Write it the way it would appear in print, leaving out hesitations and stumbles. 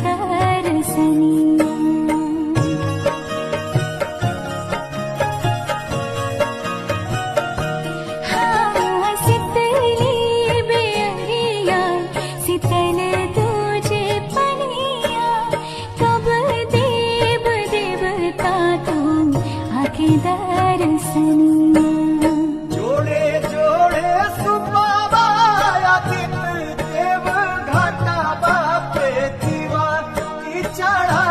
दर्शनिया। हाँ शीतली बेअरिया शीतल तुझे पनिया, कब देव देवता तू आके दर्शनिया। जोड़े जोड़े सुबाबाया दिन देव घाटा बापे दीवा की चढ़ा